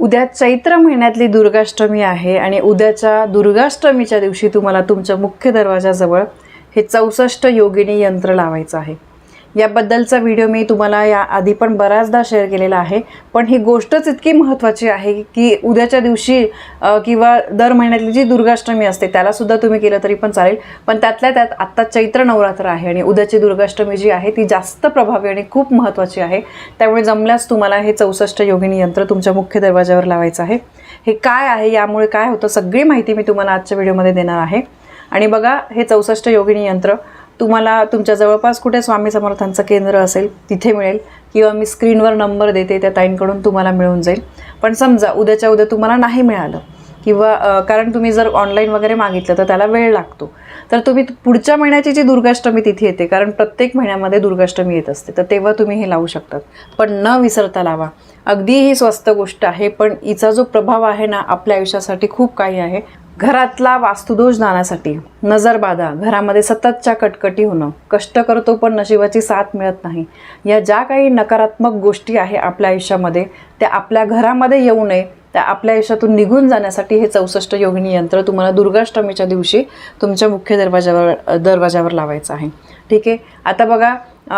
उद्या चैत्र महिन्यातली दुर्गाष्टमी आहे आणि उद्याच्या दुर्गाष्टमीच्या दिवशी तुम्हाला तुमच्या मुख्य दरवाजाजवळ हे 64 योगिनी यंत्र लावायचं आहे। याबद्दलचा व्हिडिओ मी तुम्हाला या आधी पण बऱ्याचदा शेअर केलेला आहे, पण ही गोष्टच इतकी महत्त्वाची आहे की उद्याच्या दिवशी किंवा दर महिन्यातली जी दुर्गाष्टमी असते त्याला सुद्धा तुम्ही केलं तरी पण चालेल, पण त्यातल्या त्यात आत्ता चैत्र नवरात्र आहे आणि उद्याची दुर्गाष्टमी जी आहे ती जास्त प्रभावी आणि खूप महत्त्वाची आहे। त्यामुळे जमल्यास तुम्हाला हे 64 योगिनी यंत्र तुमच्या मुख्य दरवाजावर लावायचं आहे। हे काय आहे, यामुळे काय होतं, सगळी माहिती मी तुम्हाला आजच्या व्हिडिओमध्ये देणार आहे। आणि बघा, हे 64 योगिनी यंत्र तुम्हाला तुमच्या जवळपास कुठे स्वामी समर्थांचं केंद्र असेल तिथे मिळेल, किंवा मी स्क्रीनवर नंबर देते त्या ताईंकडून तुम्हाला मिळून जाईल। पण समजा उद्याच्या उद्या तुम्हाला नाही मिळालं, किंवा कारण तुम्ही जर ऑनलाईन वगैरे मागितलं तर त्याला वेळ लागतो, तर तुम्ही पुढच्या महिन्याची जी दुर्गाष्टमी तिथे येते, कारण प्रत्येक महिन्यामध्ये दुर्गाष्टमी येत असते, तर तेव्हा तुम्ही हे लावू शकतात। पण न विसरता लावा। अगदी ही स्वस्त गोष्ट आहे, पण हिचा जो प्रभाव आहे ना आपल्या आयुष्यासाठी खूप काही आहे। घरातला वास्तुदोष जाण्यासाठी, नजरबाधा, घरामध्ये सततच्या कटकटी होणं, कष्ट करतो पण नशिबाची साथ मिळत नाही, या ज्या काही नकारात्मक गोष्टी आहे आपल्या आयुष्यामध्ये त्या आपल्या घरामध्ये येऊ नये, त्या आपल्या आयुष्यातून निघून जाण्यासाठी हे 64 योगिनी यंत्र तुम्हाला दुर्गाष्टमीच्या दिवशी तुमच्या मुख्य दरवाजावर लावायचं आहे। ठीक आहे। आता बघा,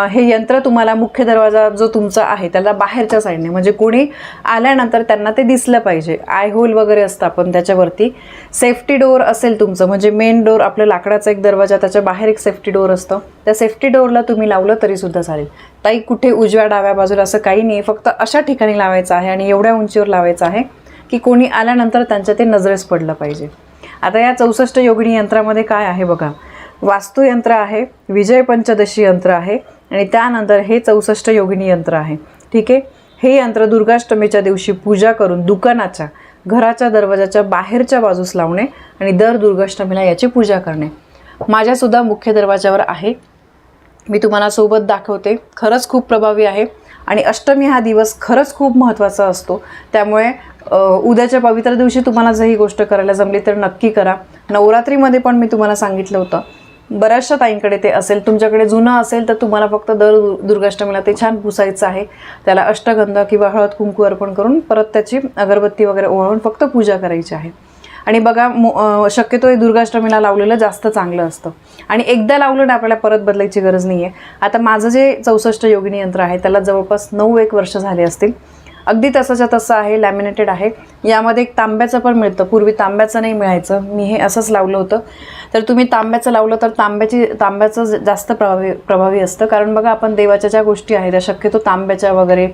हे यंत्र तुम्हाला मुख्य दरवाजा जो तुमचा आहे त्याला बाहेरच्या साईडने, म्हणजे कोणी आल्यानंतर त्यांना ते दिसलं पाहिजे, आय होल वगैरे असतं आपण त्याच्यावरती। सेफ्टी डोअर असेल तुमचं, म्हणजे मेन डोअर, आपलं लाकडाचा एक दरवाजा, त्याच्या बाहेर एक सेफ्टी डोअर असतं, त्या सेफ्टी डोअरला तुम्ही लावलं तरी सुद्धा चालेल। ताई कुठे उजव्या डाव्या बाजूला असं काही नाही, फक्त अशा ठिकाणी लावायचं आहे आणि एवढ्या उंचीवर लावायचं आहे की कोणी आल्यानंतर त्यांच्या ते नजरेस पडलं पाहिजे। आता या 64 योगिनी यंत्रामध्ये काय आहे बघा, वास्तुयंत्र आहे, विजय पंचदशी यंत्र आहे आणि त्यानंतर हे 64 योगिनी यंत्र आहे। ठीक आहे। हे यंत्र दुर्गाष्टमीच्या दिवशी पूजा करून दुकानाच्या, घराच्या दरवाजाच्या बाहेरच्या बाजूस लावणे आणि दर दुर्गाष्टमीला याची पूजा करणे। माझ्यासुद्धा मुख्य दरवाजावर आहे, मी तुम्हाला सोबत दाखवते। खरंच खूप प्रभावी आहे आणि अष्टमी हा दिवस खरंच खूप महत्त्वाचा असतो, त्यामुळे उद्याच्या पवित्र दिवशी तुम्हाला जर ही गोष्ट करायला जमली तर नक्की करा। नवरात्रीमध्ये पण मी तुम्हाला सांगितलं होतं, बऱ्याचशा ताईंकडे ते असेल, तुमच्याकडे जुनं असेल तर तुम्हाला फक्त दर दुर्गाष्टमीला ते छान पुसायचं आहे, त्याला अष्टगंध किंवा हळद कुंकू अर्पण करून परत त्याची अगरबत्ती वगैरे ओवाळून फक्त पूजा करायची आहे। आणि बघा, शक्यतो हे दुर्गाष्टमीला लावलेलं जास्त चांगलं असतं आणि एकदा लावलं ना आपल्याला परत बदलायची गरज नाही आहे। आता माझं जे 64 योगिनी यंत्र आहे त्याला जवळपास 9-1 वर्ष झाले असतील, अगदी तसंच्या तसं आहे, लॅमिनेटेड आहे। यामध्ये एक तांब्याचं पण मिळतं, पूर्वी तांब्याचं नाही मिळायचं, मी हे असंच लावलं होतं। तर तुम्ही तांब्याचं लावलं तर तांब्याचं जास्त प्रभावी असतं, कारण बघा आपण देवाच्या ज्या गोष्टी आहेत त्या शक्यतो तांब्याच्या वगैरे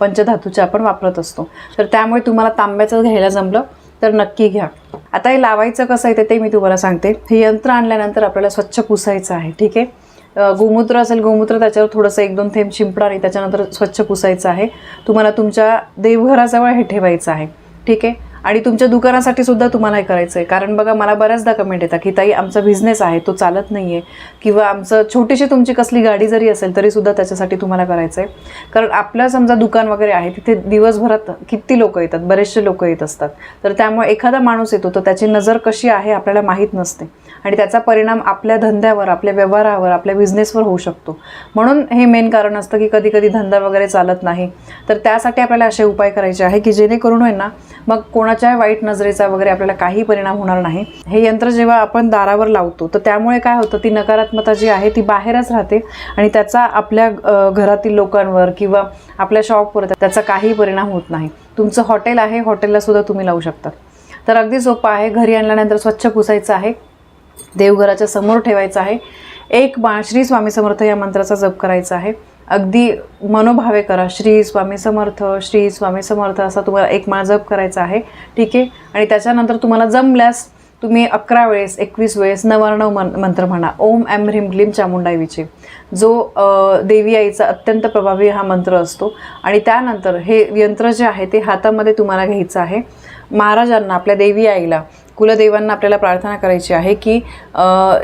पंचधातूच्या आपण वापरत असतो, तर त्यामुळे तुम्हाला तांब्याचं घ्यायला जमलं तर नक्की घ्या। आता हे लावायचं कसं आहे ते मी तुम्हाला सांगते। हे यंत्र आणल्यानंतर आपल्याला स्वच्छ पुसायचं आहे। ठीक आहे। गोमूत्र असेल, गोमूत्र त्याच्यावर थोडंसं 1-2 थेंब शिंपडा आणि त्याच्यानंतर स्वच्छ पुसायचं आहे। तुम्हाला तुमच्या देवघराजवळ हे ठेवायचं आहे। ठीक आहे। आणि तुमच्या दुकानासाठी सुद्धा तुम्हाला हे करायचं आहे, कारण बघा मला बऱ्याचदा कमेंट येतात की ताई आमचा बिझनेस आहे तो चालत नाही आहे, किंवा आमचं छोटीशी तुमची कसली गाडी जरी असेल तरीसुद्धा त्याच्यासाठी तुम्हाला करायचं आहे। कारण आपलं समजा दुकान वगैरे आहे, तिथे दिवसभरात किती लोक येतात, बरेचसे लोक येत असतात, तर त्यामुळे एखादा माणूस येतो तर त्याची नजर कशी आहे आपल्याला माहीत नसते आणि त्याचा परिणाम आपल्या धंद्यावर, आपल्या व्यवहारावर, आपल्या बिझनेसवर होऊ शकतो। म्हणून हे मेन कारण असतं की कधी कधी धंदा वगैरे चालत नाही, तर त्यासाठी आपल्याला असे उपाय करायचे आहे की जेणेकरून आहे ना मग कोणाच्या वाईट नजरेचा वगैरे आपल्याला काही परिणाम होणार नाही। हे यंत्र जेव्हा आपण दारावर लावतो तर त्यामुळे काय होतं, ती नकारात्मकता जी आहे ती बाहेरच राहते आणि त्याचा आपल्या घरातील लोकांवर किंवा आपल्या शॉपवर त्याचा काही परिणाम होत नाही। तुमचं हॉटेल आहे, हॉटेलला सुद्धा तुम्ही लावू शकता। तर अगदी सोपं आहे। घरी आणल्यानंतर स्वच्छ पुसायचं आहे, देवघराच्या समोर ठेवायचं आहे, एक माळ श्री स्वामी समर्थ या मंत्राचा जप करायचा आहे। अगदी मनोभावे करा, श्री स्वामी समर्थ, श्री स्वामी समर्थ असा तुम्हाला एक माळ जप करायचा आहे। ठीक आहे। आणि त्याच्यानंतर तुम्हाला जमल्यास तुम्ही 11 वेळेस, 21 वेळेस 99 मंत्र म्हणा, ओम ऐं ह्रीं क्लीं चामुंडाई विचे, जो देवी आईचा अत्यंत प्रभावी हा मंत्र असतो। आणि त्यानंतर हे यंत्र जे आहे ते हातामध्ये तुम्हाला घ्यायचं आहे। महाराजांना, आपल्या देवी आईला, कुलदेवांना आपल्याला प्रार्थना करायची आहे की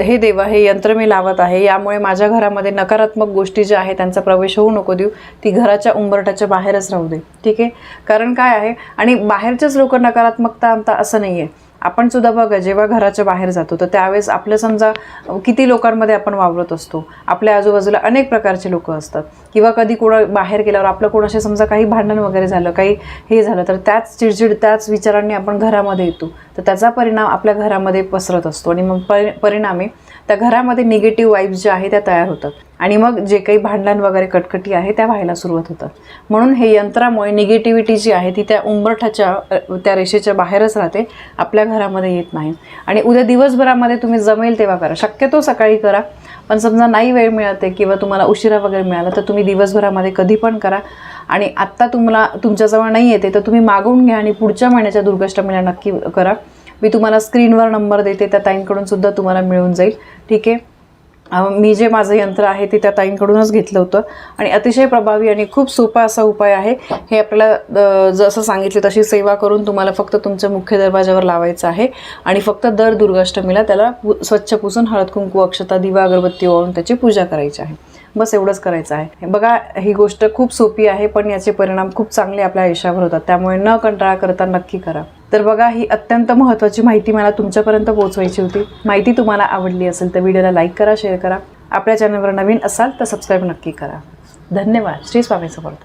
हे देवा, हे यंत्र मी लावत आहे, यामुळे माझ्या घरामध्ये नकारात्मक गोष्टी ज्या आहेत त्यांचा प्रवेश होऊ नको देऊ, ती घराच्या उंबरठ्याच्या बाहेरच राहू दे। ठीक आहे। कारण काय आहे, आणि बाहेरचेच लोक नकारात्मकता आणता असं नाही आहे, आपण सुद्धा बघा जेव्हा घराच्या बाहेर जातो तर त्यावेळेस आपलं समजा किती लोकांमध्ये आपण वावरत असतो, आपल्या आजूबाजूला अनेक प्रकारचे लोक असतात, किंवा कधी कोणा बाहेर गेल्यावर आपलं कोणाशी समजा काही भांडण वगैरे झालं, काही हे झालं, तर त्याच चिडचिड त्याच विचारांनी आपण घरामध्ये येतो, तर त्याचा परिणाम आपल्या घरामध्ये पसरत असतो आणि मग परिणामी त्या घरामध्ये निगेटिव्ह वाईब्स ज्या आहेत त्या तयार होतात आणि मग जे काही भांडण वगैरे कटकटी आहे त्या व्हायला सुरुवात होतात. म्हणून हे यंत्रामुळे निगेटिव्हिटी जी आहे ती त्या उंबरठ्याच्या त्या रेषेच्या बाहेरच राहते, आपल्या घरामध्ये येत नाही. आणि उद्या दिवसभरामध्ये तुम्ही जमेल तेव्हा करा, शक्यतो सकाळी करा, पण समजा नाही वेळ मिळते किंवा तुम्हाला उशिरा वगैरे मिळाला तर तुम्ही दिवसभरामध्ये कधी पण करा. आणि आत्ता तुम्हाला तुमच्याजवळ नाही येते तर तुम्ही मागवून घ्या आणि पुढच्या महिन्याच्या दुर्गाष्टमीला नक्की करा. मी तुम्हाला स्क्रीनवर नंबर देते, त्या ताईंकडून सुद्धा तुम्हाला मिळून जाईल. ठीक आहे, मी जे माझं यंत्र आहे ते त्या ताईंकडूनच घेतलं होतं आणि अतिशय प्रभावी आणि खूप सोपा असा उपाय आहे. हे आपल्याला जसं सांगितलं तशी सेवा करून तुम्हाला फक्त तुमच्या मुख्य दरवाजावर लावायचं आहे आणि फक्त दर दुर्गाष्टमीला त्याला स्वच्छ पुसून हळद कुंकू अक्षता दिवा अगरबत्ती ओवाळून त्याची पूजा करायची आहे. बस एवढंच करायचं आहे. बघा, ही गोष्ट खूप सोपी आहे पण याचे परिणाम खूप चांगले आपल्या आयुष्यावर होतात, त्यामुळे न कंटाळा करता नक्की करा. तर बघा, ही अत्यंत महत्त्वाची माहिती मला तुमच्यापर्यंत पोहोचवायची होती. माहिती तुम्हाला आवडली असेल तर व्हिडिओला लाईक करा, शेअर करा. आपल्या चॅनलवर नवीन असाल तर सबस्क्राईब नक्की करा. धन्यवाद. श्री स्वामी समर्थ.